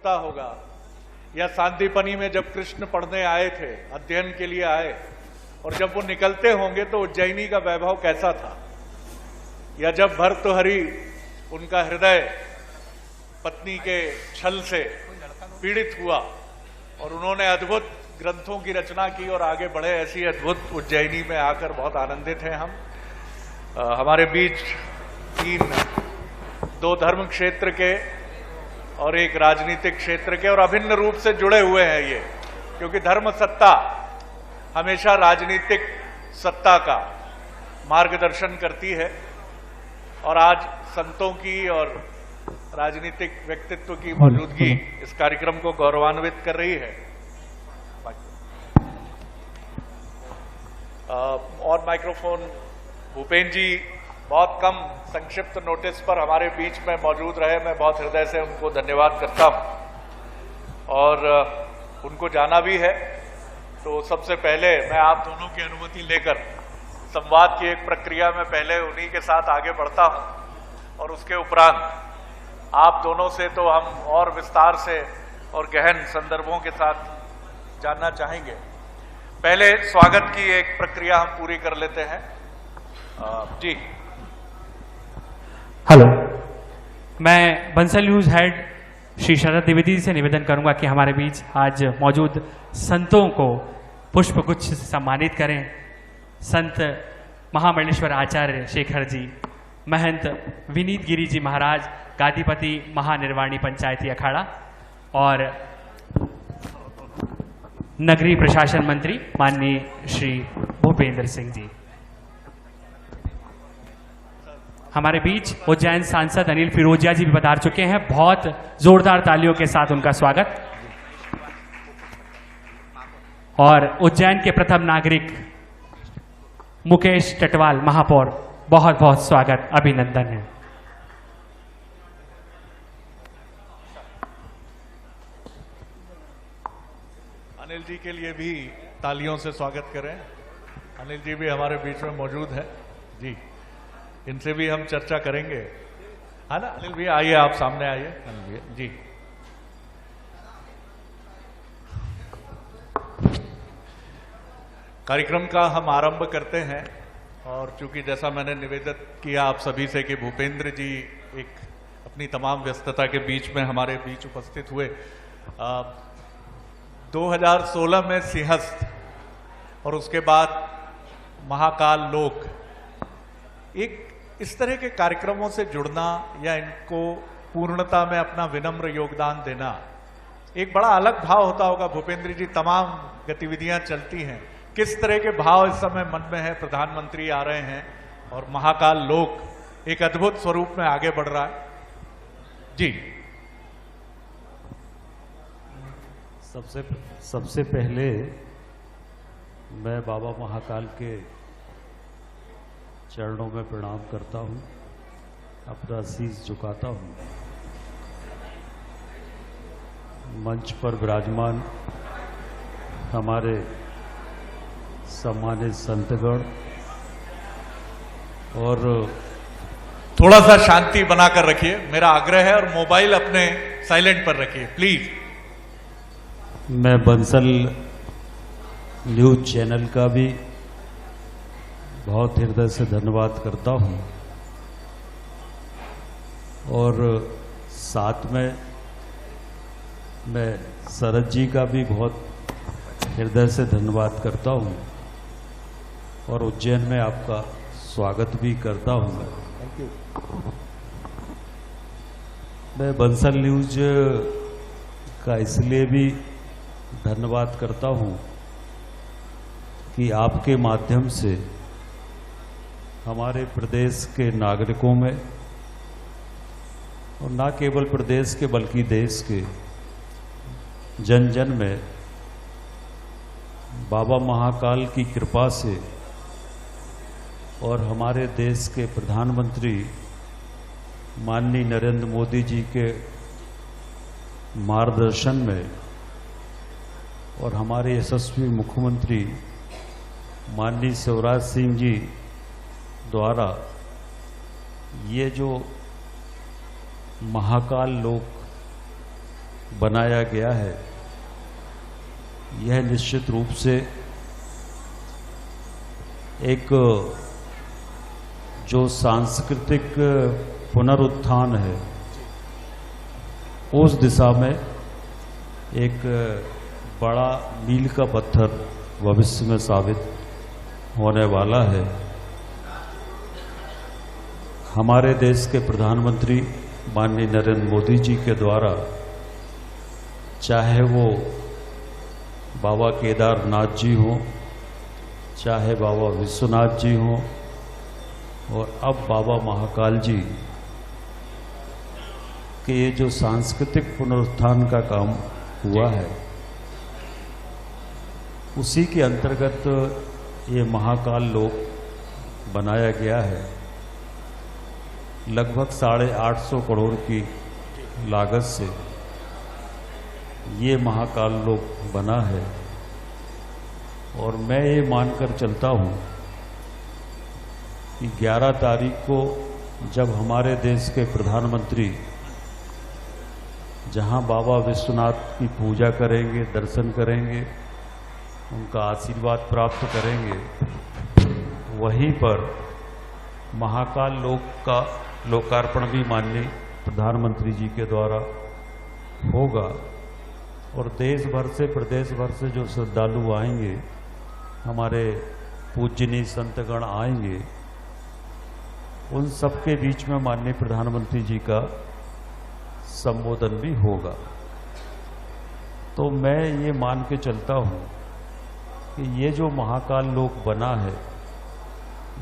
उत्सुकता होगा, या सांदीपनी में जब कृष्ण पढ़ने आए थे, अध्ययन के लिए आए, और जब वो निकलते होंगे तो उज्जैनी का वैभव कैसा था, या जब भर्तृहरि उनका हृदय पत्नी के छल से पीड़ित हुआ और उन्होंने अद्भुत ग्रंथों की रचना की और आगे बढ़े, ऐसी अद्भुत उज्जैनी में आकर बहुत आनंदित हैं हम। हमारे बीच दो धर्म क्षेत्र के और एक राजनीतिक क्षेत्र के और अभिन्न रूप से जुड़े हुए हैं ये, क्योंकि धर्म सत्ता हमेशा राजनीतिक सत्ता का मार्गदर्शन करती है, और आज संतों की और राजनीतिक व्यक्तित्व की मौजूदगी इस कार्यक्रम को गौरवान्वित कर रही है। और माइक्रोफोन भूपेन जी बहुत कम संक्षिप्त नोटिस पर हमारे बीच में मौजूद रहे, मैं बहुत हृदय से उनको धन्यवाद करता हूं और उनको जाना भी है। तो सबसे पहले मैं आप दोनों की अनुमति लेकर संवाद की एक प्रक्रिया में पहले उन्हीं के साथ आगे बढ़ता हूं और उसके उपरांत आप दोनों से तो हम और विस्तार से और गहन संदर्भों के साथ जानना चाहेंगे। पहले स्वागत की एक प्रक्रिया हम पूरी कर लेते हैं। जी हेलो, मैं बंसल न्यूज हेड श्री शरद द्विवेदी से निवेदन करूंगा कि हमारे बीच आज मौजूद संतों को पुष्पगुच्छ से सम्मानित करें। संत महामंडलेश्वर आचार्य शेखर जी, महंत विनीत गिरी जी महाराज, गादीपति महानिर्वाणी पंचायती अखाड़ा और नगरीय प्रशासन मंत्री माननीय श्री भूपेंद्र सिंह जी। हमारे बीच उज्जैन सांसद अनिल फिरोजिया जी भी पधार चुके हैं, बहुत जोरदार तालियों के साथ उनका स्वागत। और उज्जैन के प्रथम नागरिक मुकेश टटवाल महापौर, बहुत बहुत स्वागत, अभिनंदन है। अनिल जी के लिए भी तालियों से स्वागत करें। अनिल जी भी हमारे बीच में मौजूद है जी, इनसे भी हम चर्चा करेंगे, है ना। अनिल भैया आइए, आप सामने आइए। अनिल भैया जी, कार्यक्रम का हम आरंभ करते हैं और चूंकि जैसा मैंने निवेदन किया आप सभी से कि भूपेंद्र जी एक अपनी तमाम व्यस्तता के बीच में हमारे बीच उपस्थित हुए। 2016 में सिंहस्थ और उसके बाद महाकाल लोक, एक इस तरह के कार्यक्रमों से जुड़ना या इनको पूर्णता में अपना विनम्र योगदान देना एक बड़ा अलग भाव होता होगा। भूपेंद्र जी, तमाम गतिविधियां चलती हैं, किस तरह के भाव इस समय मन में है? प्रधानमंत्री आ रहे हैं और महाकाल लोक एक अद्भुत स्वरूप में आगे बढ़ रहा है जी। सबसे पहले मैं बाबा महाकाल के चरणों में प्रणाम करता हूं, अपना शीश झुकाता हूं। मंच पर विराजमान हमारे सम्मानित संतगण और थोड़ा सा शांति बनाकर रखिए, मेरा आग्रह है, और मोबाइल अपने साइलेंट पर रखिए प्लीज। मैं बंसल न्यूज चैनल का भी बहुत हृदय से धन्यवाद करता हूं और साथ में मैं शरद जी का भी बहुत हृदय से धन्यवाद करता हूं और उज्जैन में आपका स्वागत भी करता हूं। मैं बंसल न्यूज का इसलिए भी धन्यवाद करता हूं कि आपके माध्यम से हमारे प्रदेश के नागरिकों में, और न केवल प्रदेश के बल्कि देश के जन जन में बाबा महाकाल की कृपा से और हमारे देश के प्रधानमंत्री माननीय नरेंद्र मोदी जी के मार्गदर्शन में और हमारे यशस्वी मुख्यमंत्री माननीय शिवराज सिंह जी द्वारा ये जो महाकाल लोक बनाया गया है, यह निश्चित रूप से एक जो सांस्कृतिक पुनरुत्थान है उस दिशा में एक बड़ा मील का पत्थर भविष्य में साबित होने वाला है। हमारे देश के प्रधानमंत्री माननीय नरेंद्र मोदी जी के द्वारा, चाहे वो बाबा केदारनाथ जी हों, चाहे बाबा विश्वनाथ जी हों, और अब बाबा महाकाल जी के ये जो सांस्कृतिक पुनरुत्थान का काम हुआ है, उसी के अंतर्गत ये महाकाल लोक बनाया गया है। लगभग 850 करोड़ की लागत से ये महाकाल लोक बना है, और मैं ये मानकर चलता हूँ कि 11 तारीख को जब हमारे देश के प्रधानमंत्री जहाँ बाबा विश्वनाथ की पूजा करेंगे, दर्शन करेंगे, उनका आशीर्वाद प्राप्त करेंगे, वहीं पर महाकाल लोक का लोकार्पण भी माननीय प्रधानमंत्री जी के द्वारा होगा। और देश भर से, प्रदेश भर से जो श्रद्धालु आएंगे, हमारे पूजनीय संतगण आएंगे, उन सबके बीच में माननीय प्रधानमंत्री जी का संबोधन भी होगा। तो मैं ये मान के चलता हूँ कि ये जो महाकाल लोक बना है,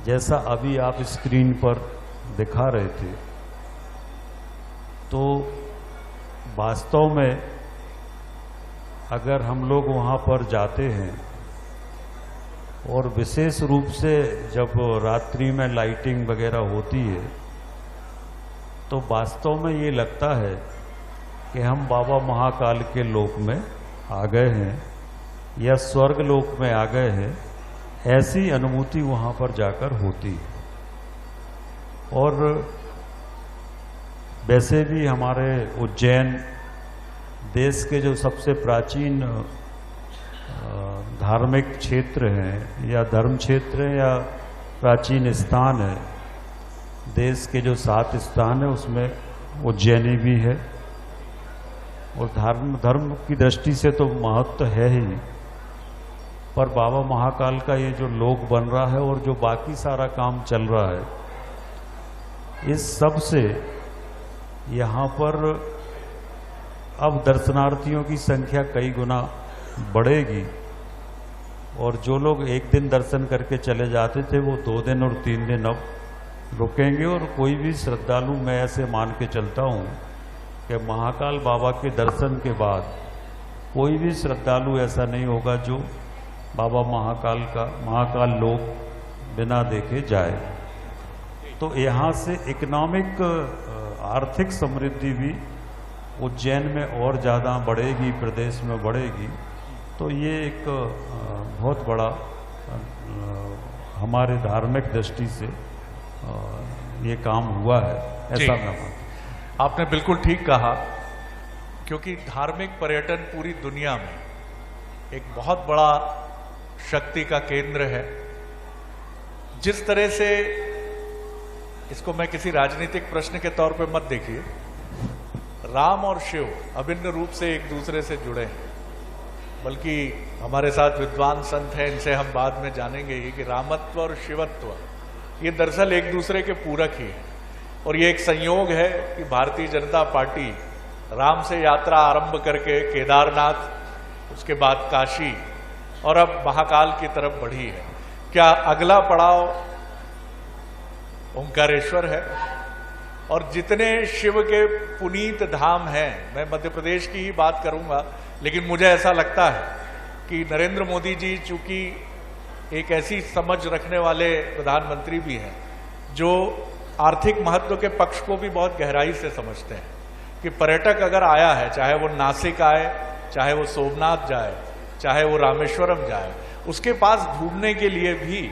जैसा अभी आप स्क्रीन पर दिखा रहे थे, तो वास्तव में अगर हम लोग वहाँ पर जाते हैं, और विशेष रूप से जब रात्रि में लाइटिंग वगैरह होती है, तो वास्तव में ये लगता है कि हम बाबा महाकाल के लोक में आ गए हैं या स्वर्ग लोक में आ गए हैं। ऐसी अनुभूति वहाँ पर जाकर होती है। और वैसे भी हमारे उज्जैन देश के जो सबसे प्राचीन धार्मिक क्षेत्र हैं, या धर्म क्षेत्र हैं, या प्राचीन स्थान है, देश के जो 7 स्थान है उसमें उज्जैनी भी है। और धर्म की दृष्टि से तो महत्व है ही, पर बाबा महाकाल का ये जो लोक बन रहा है और जो बाकी सारा काम चल रहा है, इस सब से यहाँ पर अब दर्शनार्थियों की संख्या कई गुना बढ़ेगी। और जो लोग एक दिन दर्शन करके चले जाते थे, वो 2 दिन और 3 दिन अब रुकेंगे। और कोई भी श्रद्धालु, मैं ऐसे मान के चलता हूँ कि महाकाल बाबा के दर्शन के बाद कोई भी श्रद्धालु ऐसा नहीं होगा जो बाबा महाकाल लोक बिना देखे जाए। तो यहाँ से इकोनॉमिक आर्थिक समृद्धि भी उज्जैन में और ज़्यादा बढ़ेगी, प्रदेश में बढ़ेगी। तो ये एक बहुत बड़ा हमारे धार्मिक दृष्टि से ये काम हुआ है, ऐसा मैं मानता हूँ। आपने बिल्कुल ठीक कहा, क्योंकि धार्मिक पर्यटन पूरी दुनिया में एक बहुत बड़ा शक्ति का केंद्र है। जिस तरह से इसको मैं किसी राजनीतिक प्रश्न के तौर पे मत देखिए, राम और शिव अभिन्न रूप से एक दूसरे से जुड़े हैं। बल्कि हमारे साथ विद्वान संत हैं, इनसे हम बाद में जानेंगे कि रामत्व और शिवत्व ये दरअसल एक दूसरे के पूरक ही है। और ये एक संयोग है कि भारतीय जनता पार्टी राम से यात्रा आरंभ करके केदारनाथ, उसके बाद काशी और अब महाकाल की तरफ बढ़ी है। क्या अगला पड़ाव ओंकारेश्वर है? और जितने शिव के पुनीत धाम हैं, मैं मध्य प्रदेश की ही बात करूंगा, लेकिन मुझे ऐसा लगता है कि नरेंद्र मोदी जी चूंकि एक ऐसी समझ रखने वाले प्रधानमंत्री भी हैं जो आर्थिक महत्व के पक्ष को भी बहुत गहराई से समझते हैं कि पर्यटक अगर आया है, चाहे वो नासिक आए, चाहे वो सोमनाथ जाए, चाहे वो रामेश्वरम जाए, उसके पास घूमने के लिए भी,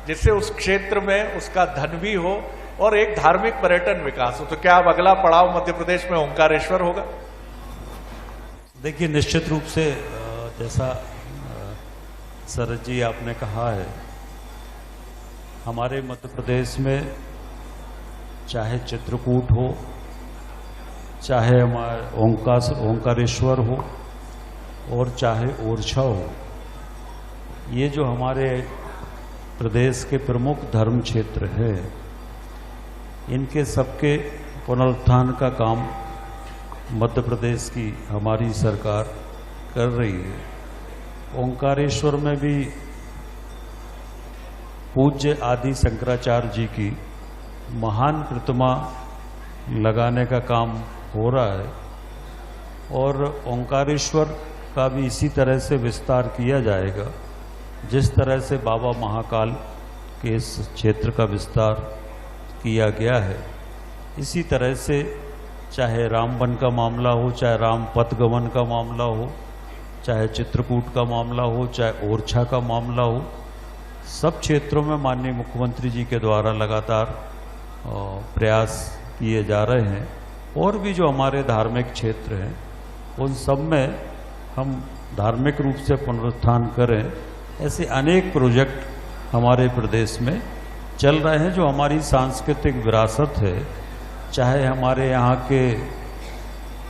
जिससे उस क्षेत्र में उसका धन भी हो और एक धार्मिक पर्यटन विकास हो। तो क्या अब अगला पड़ाव मध्य प्रदेश में ओंकारेश्वर होगा? देखिए, निश्चित रूप से जैसा शरद जी आपने कहा है, हमारे मध्य प्रदेश में चाहे चित्रकूट हो, चाहे हमारे ओंकारेश्वर हो और चाहे ओरछा हो, ये जो हमारे प्रदेश के प्रमुख धर्म क्षेत्र है, इनके सबके पुनरुत्थान का काम मध्य प्रदेश की हमारी सरकार कर रही है। ओंकारेश्वर में भी पूज्य आदि शंकराचार्य जी की महान प्रतिमा लगाने का काम हो रहा है और ओंकारेश्वर का भी इसी तरह से विस्तार किया जाएगा जिस तरह से बाबा महाकाल के इस क्षेत्र का विस्तार किया गया है। इसी तरह से चाहे रामवन का मामला हो, चाहे राम पथगमन का मामला हो, चाहे चित्रकूट का मामला हो, चाहे ओरछा का मामला हो, सब क्षेत्रों में माननीय मुख्यमंत्री जी के द्वारा लगातार प्रयास किए जा रहे हैं। और भी जो हमारे धार्मिक क्षेत्र हैं उन सब में हम धार्मिक रूप से पुनरुत्थान करें, ऐसे अनेक प्रोजेक्ट हमारे प्रदेश में चल रहे हैं जो हमारी सांस्कृतिक विरासत है। चाहे हमारे यहाँ के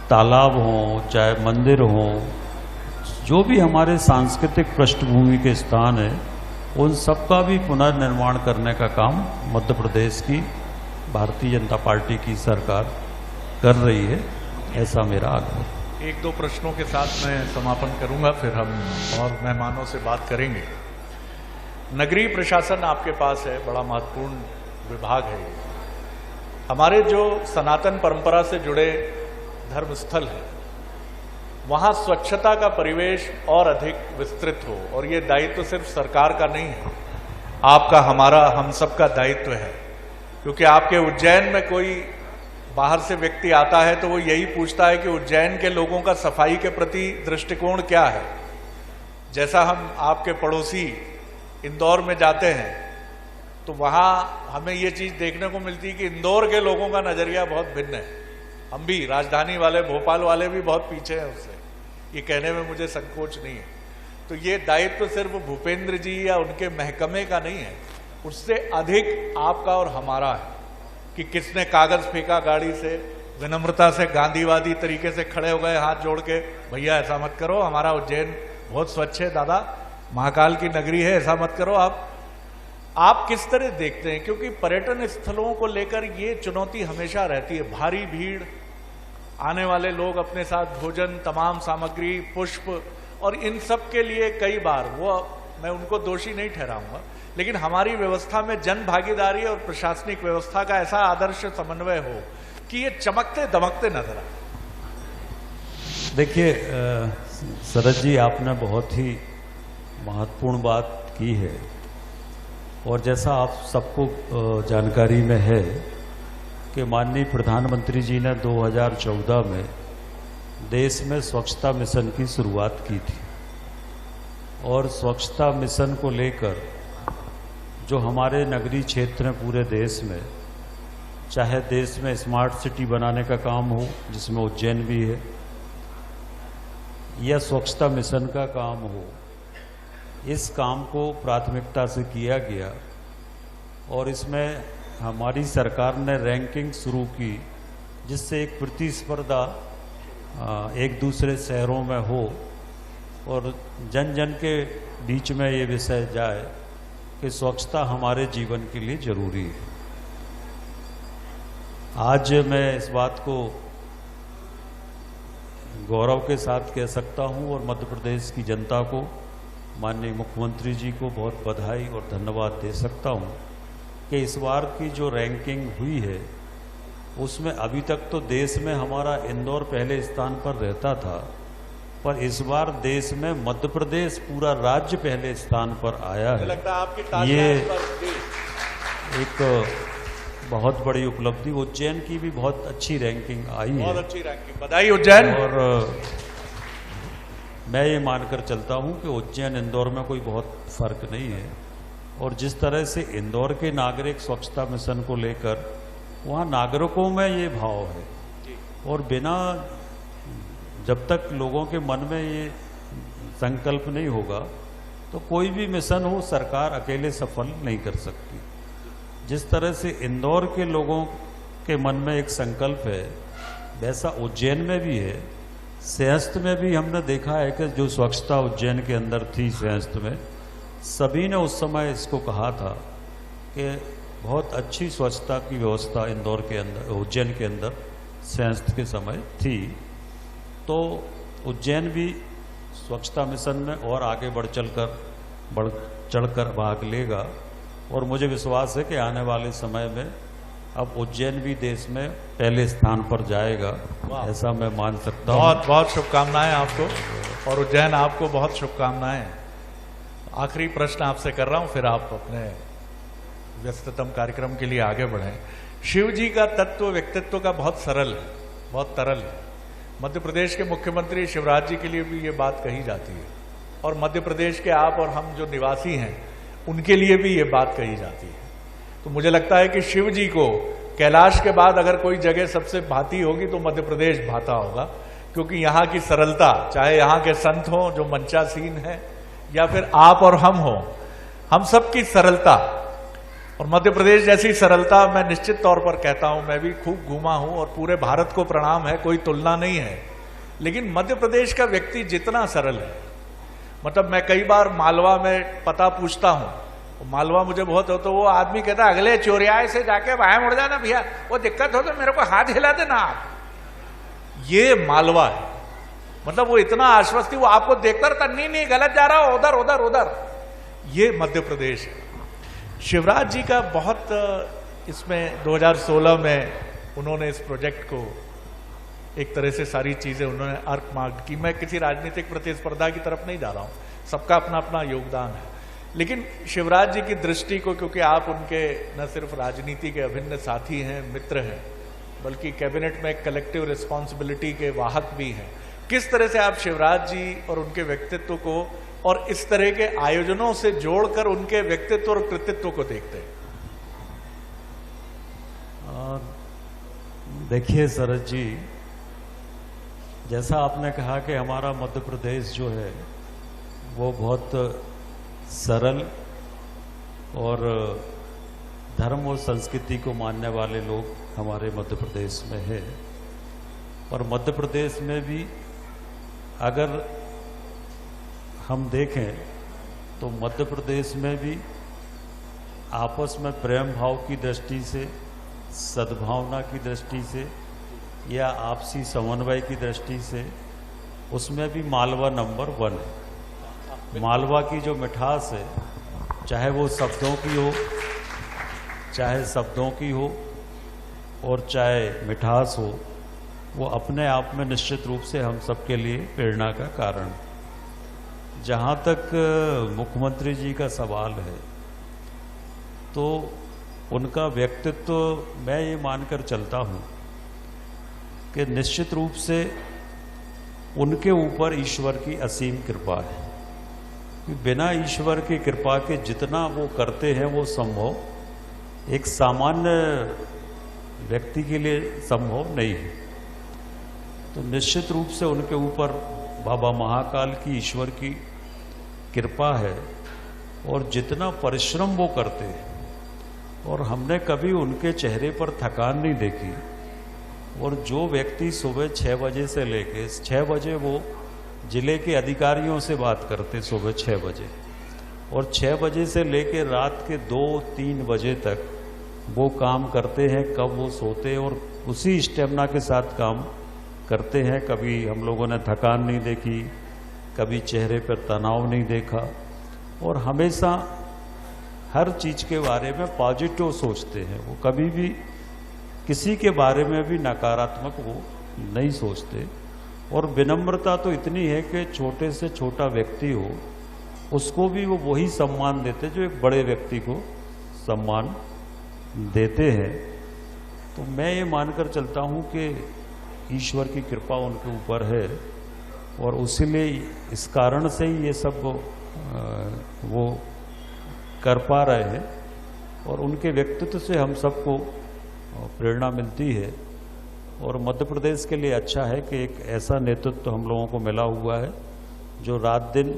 तालाब हों, चाहे मंदिर हों, जो भी हमारे सांस्कृतिक पृष्ठभूमि के स्थान है, उन सब का भी पुनर्निर्माण करने का काम मध्य प्रदेश की भारतीय जनता पार्टी की सरकार कर रही है, ऐसा मेरा आग्रह। एक दो प्रश्नों के साथ मैं समापन करूंगा, फिर हम और मेहमानों से बात करेंगे। नगरीय प्रशासन आपके पास है, बड़ा महत्वपूर्ण विभाग है। हमारे जो सनातन परंपरा से जुड़े धर्मस्थल हैं, वहां स्वच्छता का परिवेश और अधिक विस्तृत हो, और ये दायित्व सिर्फ सरकार का नहीं है, आपका, हमारा, हम सब का दायित्व है। क्योंकि आपके उज्जैन में कोई बाहर से व्यक्ति आता है तो वो यही पूछता है कि उज्जैन के लोगों का सफाई के प्रति दृष्टिकोण क्या है। जैसा हम आपके पड़ोसी इंदौर में जाते हैं तो वहां हमें ये चीज देखने को मिलती है कि इंदौर के लोगों का नजरिया बहुत भिन्न है। हम भी, राजधानी वाले, भोपाल वाले भी बहुत पीछे हैं उससे, ये कहने में मुझे संकोच नहीं है। तो ये दायित्व सिर्फ भूपेंद्र जी या उनके महकमे का नहीं है, उससे अधिक आपका और हमारा है कि किसने कागज फेंका गाड़ी से, विनम्रता से गांधीवादी तरीके से खड़े हो गए हाथ जोड़ के, भैया ऐसा मत करो, हमारा उज्जैन बहुत स्वच्छ है दादा, महाकाल की नगरी है, ऐसा मत करो। आप किस तरह देखते हैं? क्योंकि पर्यटन स्थलों को लेकर ये चुनौती हमेशा रहती है, भारी भीड़, आने वाले लोग अपने साथ भोजन, तमाम सामग्री, पुष्प, और इन सब के लिए कई बार, वो मैं उनको दोषी नहीं ठहराऊंगा, लेकिन हमारी व्यवस्था में जन भागीदारी और प्रशासनिक व्यवस्था का ऐसा आदर्श समन्वय हो कि ये चमकते दमकते नजर आए। देखिए शरद जी, आपने बहुत ही महत्वपूर्ण बात की है, और जैसा आप सबको जानकारी में है कि माननीय प्रधानमंत्री जी ने 2014 में देश में स्वच्छता मिशन की शुरुआत की थी, और स्वच्छता मिशन को लेकर जो हमारे नगरीय क्षेत्र हैं पूरे देश में, चाहे देश में स्मार्ट सिटी बनाने का काम हो जिसमें उज्जैन भी है, या स्वच्छता मिशन का काम हो, इस काम को प्राथमिकता से किया गया। और इसमें हमारी सरकार ने रैंकिंग शुरू की जिससे एक प्रतिस्पर्धा एक दूसरे शहरों में हो और जन जन के बीच में ये विषय जाए कि स्वच्छता हमारे जीवन के लिए जरूरी है। आज मैं इस बात को गौरव के साथ कह सकता हूं और मध्य प्रदेश की जनता को, माननीय मुख्यमंत्री जी को बहुत बधाई और धन्यवाद दे सकता हूं कि इस बार की जो रैंकिंग हुई है उसमें अभी तक तो देश में हमारा इंदौर पहले स्थान पर रहता था, पर इस बार देश में मध्य प्रदेश पूरा राज्य पहले स्थान पर आया है। लगता है आपकी ये एक बहुत बड़ी उपलब्धि। उज्जैन की भी बहुत अच्छी रैंकिंग आई है, बहुत अच्छी रैंकिंग, बधाई उज्जैन। और मैं ये मानकर चलता हूं कि उज्जैन इंदौर में कोई बहुत फर्क नहीं है, और जिस तरह से इंदौर के नागरिक स्वच्छता मिशन को लेकर, वहाँ नागरिकों में ये भाव है और बिना जब तक लोगों के मन में ये संकल्प नहीं होगा तो कोई भी मिशन हो सरकार अकेले सफल नहीं कर सकती। जिस तरह से इंदौर के लोगों के मन में एक संकल्प है, वैसा उज्जैन में भी है। सिंहस्थ में भी हमने देखा है कि जो स्वच्छता उज्जैन के अंदर थी, सिंहस्थ में सभी ने उस समय इसको कहा था कि बहुत अच्छी स्वच्छता की व्यवस्था इंदौर के अंदर, उज्जैन के अंदर सिंहस्थ के समय थी। तो उज्जैन भी स्वच्छता मिशन में और आगे बढ़ चढ़कर भाग लेगा और मुझे विश्वास है कि आने वाले समय में अब उज्जैन भी देश में पहले स्थान पर जाएगा, ऐसा मैं मान सकता हूँ। बहुत बहुत शुभकामनाएं आपको, और उज्जैन आपको बहुत शुभकामनाएं। आखिरी प्रश्न आपसे कर रहा हूं, फिर आप अपने व्यस्ततम कार्यक्रम के लिए आगे बढ़ें। शिव जी का तत्व व्यक्तित्व का बहुत सरल है, बहुत तरल है। मध्य प्रदेश के मुख्यमंत्री शिवराज जी के लिए भी ये बात कही जाती है, और मध्य प्रदेश के आप और हम जो निवासी हैं उनके लिए भी ये बात कही जाती है। तो मुझे लगता है कि शिव जी को कैलाश के बाद अगर कोई जगह सबसे भाती होगी तो मध्य प्रदेश भाता होगा, क्योंकि यहाँ की सरलता, चाहे यहाँ के संत हों जो मंचासीन है, या फिर आप और हम हों, हम सबकी सरलता, और मध्य प्रदेश जैसी सरलता मैं निश्चित तौर पर कहता हूं। मैं भी खूब घूमा हूं और पूरे भारत को प्रणाम है, कोई तुलना नहीं है। लेकिन मध्य प्रदेश का व्यक्ति जितना सरल है, मतलब मैं कई बार मालवा में पता पूछता हूं, मालवा मुझे बहुत हो तो वो आदमी कहता है अगले चोरियाए से जाके बाएं मुड़ जाना भैया, वो दिक्कत हो तो मेरे को हाथ हिला देना आप। ये मालवा है, मतलब वो इतना आश्वस्ति, वो आपको देखकर नहीं गलत जा रहा हो, उधर उधर उधर। ये मध्य प्रदेश है। शिवराज जी का बहुत इसमें 2016 में उन्होंने इस प्रोजेक्ट को एक तरह से सारी चीजें उन्होंने अर्क मार्क की। मैं किसी राजनीतिक प्रतिस्पर्धा की तरफ नहीं जा रहा हूं, सबका अपना अपना योगदान है। लेकिन शिवराज जी की दृष्टि को, क्योंकि आप उनके न सिर्फ राजनीति के अभिन्न साथी हैं, मित्र हैं, बल्कि कैबिनेट में एक कलेक्टिव रिस्पॉन्सिबिलिटी के वाहक भी हैं, किस तरह से आप शिवराज जी और उनके व्यक्तित्व को और इस तरह के आयोजनों से जोड़कर उनके व्यक्तित्व और कृतित्व को देखते हैं? देखिए शरद जी, जैसा आपने कहा कि हमारा मध्य प्रदेश जो है वो बहुत सरल और धर्म और संस्कृति को मानने वाले लोग हमारे मध्य प्रदेश में है। और मध्य प्रदेश में भी अगर हम देखें तो मध्य प्रदेश में भी आपस में प्रेम भाव की दृष्टि से, सद्भावना की दृष्टि से या आपसी समन्वय की दृष्टि से, उसमें भी मालवा नंबर 1 है। मालवा की जो मिठास है, चाहे वो शब्दों की हो, चाहे शब्दों की हो और चाहे मिठास हो, वो अपने आप में निश्चित रूप से हम सबके लिए प्रेरणा का कारण। जहाँ तक मुख्यमंत्री जी का सवाल है, तो उनका व्यक्तित्व मैं ये मानकर चलता हूँ कि निश्चित रूप से उनके ऊपर ईश्वर की असीम कृपा है। बिना ईश्वर की कृपा के जितना वो करते हैं वो संभव एक सामान्य व्यक्ति के लिए संभव नहीं है। तो निश्चित रूप से उनके ऊपर बाबा महाकाल की, ईश्वर की कृपा है, और जितना परिश्रम वो करते हैं, और हमने कभी उनके चेहरे पर थकान नहीं देखी। और जो व्यक्ति सुबह 6 बजे से लेके 6 बजे वो जिले के अधिकारियों से बात करते, सुबह 6 बजे, और 6 बजे से लेके रात के 2-3 बजे तक वो काम करते हैं, कब वो सोते और उसी स्टेमिना के साथ काम करते हैं। कभी हम लोगों ने थकान नहीं देखी, कभी चेहरे पर तनाव नहीं देखा, और हमेशा हर चीज़ के बारे में पॉजिटिव सोचते हैं। वो कभी भी किसी के बारे में भी नकारात्मक वो नहीं सोचते। और विनम्रता तो इतनी है कि छोटे से छोटा व्यक्ति हो उसको भी वो वही सम्मान देते जो एक बड़े व्यक्ति को सम्मान देते हैं। तो मैं ये मानकर चलता हूँ कि ईश्वर की कृपा उनके ऊपर है, और उसीलिए इस कारण से ही ये सब वो कर पा रहे हैं, और उनके व्यक्तित्व से हम सबको प्रेरणा मिलती है। और मध्य प्रदेश के लिए अच्छा है कि एक ऐसा नेतृत्व हम लोगों को मिला हुआ है जो रात दिन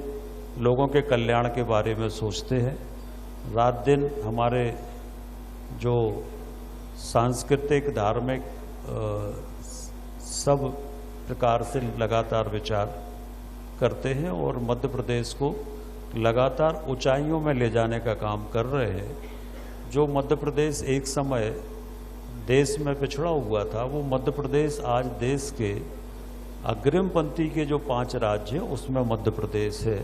लोगों के कल्याण के बारे में सोचते हैं, रात दिन हमारे जो सांस्कृतिक धार्मिक सब प्रकार से लगातार विचार करते हैं और मध्य प्रदेश को लगातार ऊंचाइयों में ले जाने का काम कर रहे हैं। जो मध्य प्रदेश एक समय देश में पिछड़ा हुआ था, वो मध्य प्रदेश आज देश के अग्रिम पंक्ति के जो 5 राज्य हैं उसमें मध्य प्रदेश है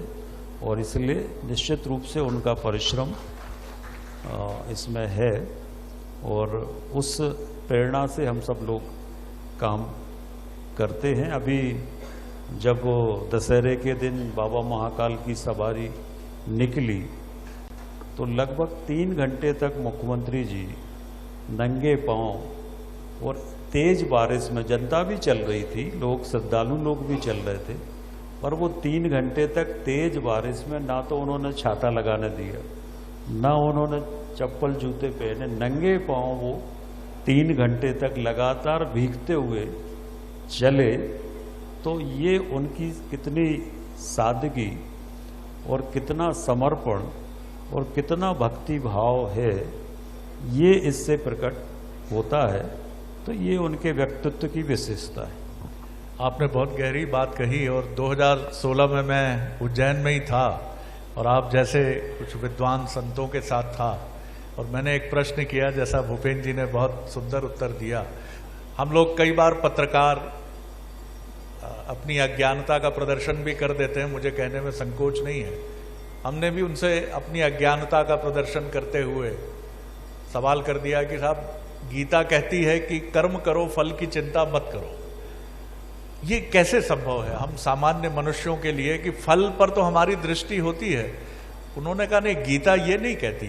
और इसलिए निश्चित रूप से उनका परिश्रम इसमें है और उस प्रेरणा से हम सब लोग काम करते हैं। अभी जब दशहरे के दिन बाबा महाकाल की सवारी निकली तो लगभग 3 घंटे तक मुख्यमंत्री जी नंगे पांव और तेज बारिश में, जनता भी चल रही थी, लोग श्रद्धालु लोग भी चल रहे थे, पर वो 3 घंटे तक तेज बारिश में ना तो उन्होंने छाता लगाने दिया, ना उन्होंने चप्पल जूते पहने, नंगे पांव वो 3 घंटे तक लगातार भीगते हुए चले। तो ये उनकी कितनी सादगी और कितना समर्पण और कितना भक्ति भाव है, ये इससे प्रकट होता है। तो ये उनके व्यक्तित्व की विशेषता है। आपने बहुत गहरी बात कही और 2016 में मैं उज्जैन में ही था और आप जैसे कुछ विद्वान संतों के साथ था और मैंने एक प्रश्न किया, जैसा भूपेंद्र जी ने बहुत सुंदर उत्तर दिया। हम लोग कई बार पत्रकार अपनी अज्ञानता का प्रदर्शन भी कर देते हैं, मुझे कहने में संकोच नहीं है। हमने भी उनसे अपनी अज्ञानता का प्रदर्शन करते हुए सवाल कर दिया कि साहब, गीता कहती है कि कर्म करो, फल की चिंता मत करो। ये कैसे संभव है हम सामान्य मनुष्यों के लिए कि फल पर तो हमारी दृष्टि होती है। उन्होंने कहा नहीं, गीता ये नहीं कहती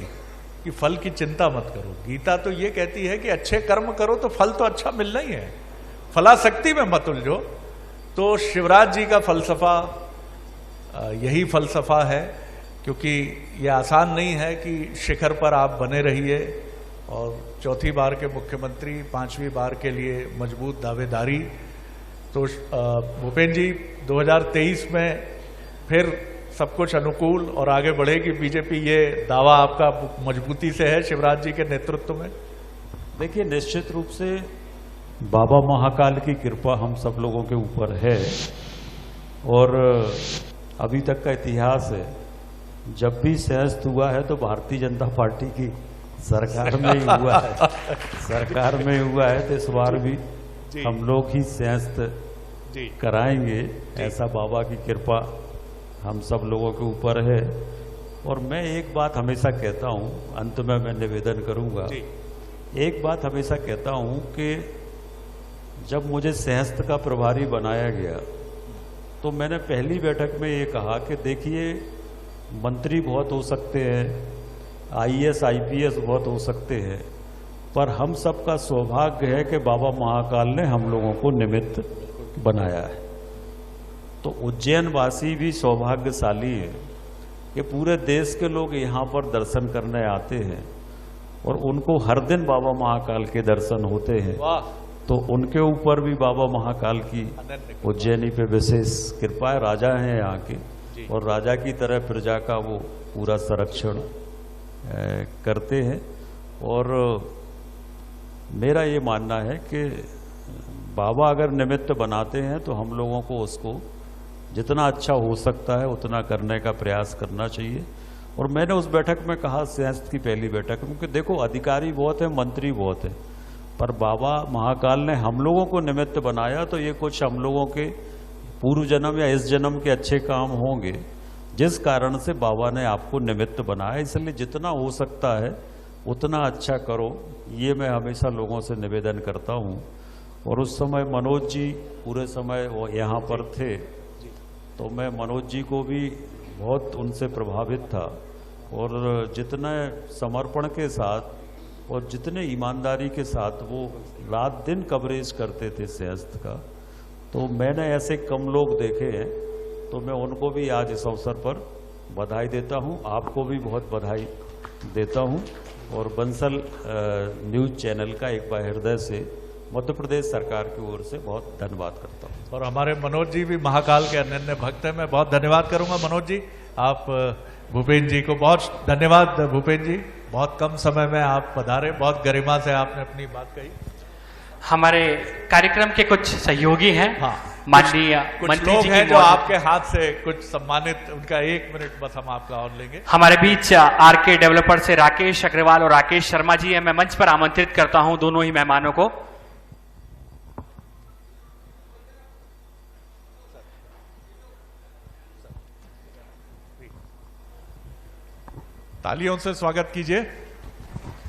कि फल की चिंता मत करो। गीता तो ये कहती है कि अच्छे कर्म करो तो फल तो अच्छा मिलना ही है, फलासक्ति में मत उलझो। तो शिवराज जी का फलसफा यही फलसफा है, क्योंकि ये आसान नहीं है कि शिखर पर आप बने रहिए और चौथी बार के मुख्यमंत्री, 5वीं बार के लिए मजबूत दावेदारी। तो भूपेंद्र जी 2023 में फिर सब कुछ अनुकूल और आगे बढ़ेगी बीजेपी, ये दावा आपका मजबूती से है शिवराज जी के नेतृत्व में? देखिए, निश्चित रूप से बाबा महाकाल की कृपा हम सब लोगों के ऊपर है और अभी तक का इतिहास है, जब भी संयस्त हुआ है तो भारतीय जनता पार्टी की सरकार में ही हुआ है, सरकार में हुआ है। तो इस बार भी हम लोग ही संयस्त कराएंगे, ऐसा बाबा की कृपा हम सब लोगों के ऊपर है। और मैं एक बात हमेशा कहता हूं, अंत में मैं निवेदन करूंगा, एक बात हमेशा कहता हूं कि जब मुझे सहस्त्र का प्रभारी बनाया गया तो मैंने पहली बैठक में ये कहा कि देखिए, मंत्री बहुत हो सकते हैं, IAS IPS बहुत हो सकते हैं, पर हम सबका सौभाग्य है कि बाबा महाकाल ने हम लोगों को निमित्त बनाया है। तो उज्जैन वासी भी सौभाग्यशाली है कि पूरे देश के लोग यहाँ पर दर्शन करने आते हैं और उनको हर दिन बाबा महाकाल के दर्शन होते हैं। तो उनके ऊपर भी बाबा महाकाल की उज्जैनी पे विशेष कृपा है। राजा हैं यहाँ के और राजा की तरह प्रजा का वो पूरा संरक्षण करते हैं। और मेरा ये मानना है कि बाबा अगर निमित्त बनाते हैं तो हम लोगों को उसको जितना अच्छा हो सकता है उतना करने का प्रयास करना चाहिए। और मैंने उस बैठक में कहा, संयस्त की पहली बैठक में, कि देखो अधिकारी बहुत है, मंत्री बहुत है, पर बाबा महाकाल ने हम लोगों को निमित्त बनाया तो ये कुछ हम लोगों के पूर्व जन्म या इस जन्म के अच्छे काम होंगे जिस कारण से बाबा ने आपको निमित्त बनाया। इसलिए जितना हो सकता है उतना अच्छा करो, ये मैं हमेशा लोगों से निवेदन करता हूँ। और उस समय मनोज जी पूरे समय वो यहाँ पर थे, तो मैं मनोज जी को भी बहुत उनसे प्रभावित था और जितने समर्पण के साथ और जितने ईमानदारी के साथ वो रात दिन कवरेज करते थे सहस्त्र का, तो मैंने ऐसे कम लोग देखे हैं। तो मैं उनको भी आज इस अवसर पर बधाई देता हूं, आपको भी बहुत बधाई देता हूं और बंसल न्यूज़ चैनल का एक बार हृदय से मध्य प्रदेश सरकार की ओर से बहुत धन्यवाद करता हूँ। और हमारे मनोज जी भी महाकाल के अनन्य भक्त हैं, मैं बहुत धन्यवाद करूंगा मनोज जी। आप भूपेन जी को बहुत धन्यवाद। भूपेन जी बहुत कम समय में आप पधारे, बहुत गरिमा से आपने अपनी बात कही। हमारे कार्यक्रम के कुछ सहयोगी हैं, हाँ, माननीय कुछ मंत्री लोग जी हैं की जो मौजूद- आपके हाथ से कुछ सम्मानित, उनका 1 मिनट बस हम आपका और लेंगे। हमारे बीच आरके डेवलपर से राकेश अग्रवाल और राकेश शर्मा जी हैं। मैं मंच पर आमंत्रित करता हूं दोनों ही मेहमानों को। तालियों से स्वागत कीजिए।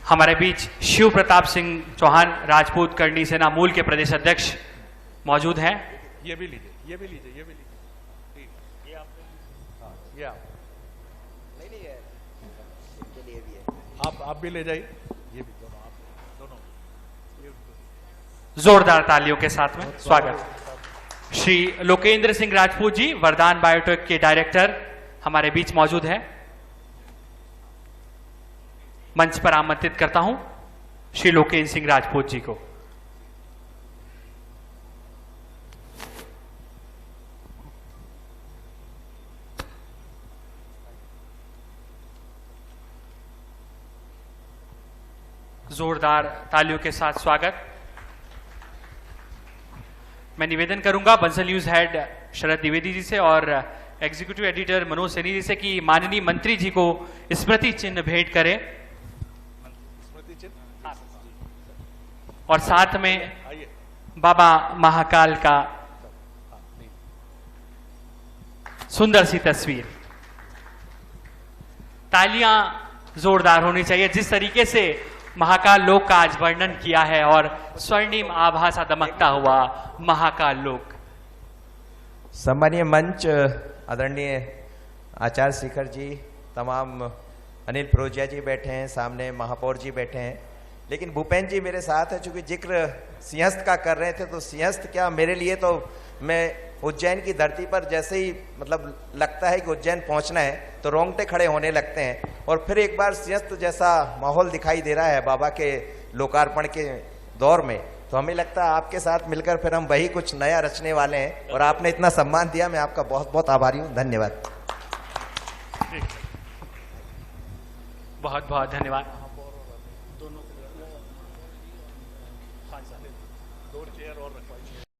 हमारे बीच शिव प्रताप सिंह चौहान, राजपूत करनी सेना मूल के प्रदेश अध्यक्ष मौजूद हैं। ये भी लीजिए, ये भी लीजिए, ये भी लीजिए। ठीक, ये आपने, हाँ, ये आप नहीं है, इनके लिए भी है। आप भी ले जाइए, ये भी दोनों, आप दोनों ये उनको। जोरदार तालियों के साथ में स्वागत। श्री लोकेंद्र सिंह राजपूत जी, वरदान बायोटेक के डायरेक्टर हमारे बीच मौजूद है। मंच पर आमंत्रित करता हूं श्री लोकेंद्र सिंह राजपूत जी को। जोरदार तालियों के साथ स्वागत। मैं निवेदन करूंगा बंसल न्यूज हेड शरद द्विवेदी जी से और एग्जीक्यूटिव एडिटर मनोज सैनी जी से कि माननीय मंत्री जी को स्मृति चिन्ह भेंट करें और साथ में आइए। बाबा महाकाल का सुंदर सी तस्वीर। तालियां जोरदार होनी चाहिए। जिस तरीके से महाकाल लोक का आज वर्णन किया है और स्वर्णिम आभा सा दमकता हुआ महाकाल लोक। सम्मानीय मंच, आदरणीय आचार्य शिखर जी, तमाम अनिल प्रोजिया जी बैठे हैं, सामने महापौर जी बैठे हैं, लेकिन भूपेन जी मेरे साथ है। चूंकि जिक्र सिंहस्थ का कर रहे थे तो सिंहस्थ क्या, मेरे लिए तो मैं उज्जैन की धरती पर जैसे ही मतलब लगता है कि उज्जैन पहुंचना है तो रोंगटे खड़े होने लगते हैं। और फिर एक बार सिंहस्थ जैसा माहौल दिखाई दे रहा है बाबा के लोकार्पण के दौर में, तो हमें लगता है आपके साथ मिलकर फिर हम वही कुछ नया रचने वाले हैं। और आपने इतना सम्मान दिया, मैं आपका बहुत बहुत आभारी हूं। धन्यवाद। बहुत बहुत धन्यवाद।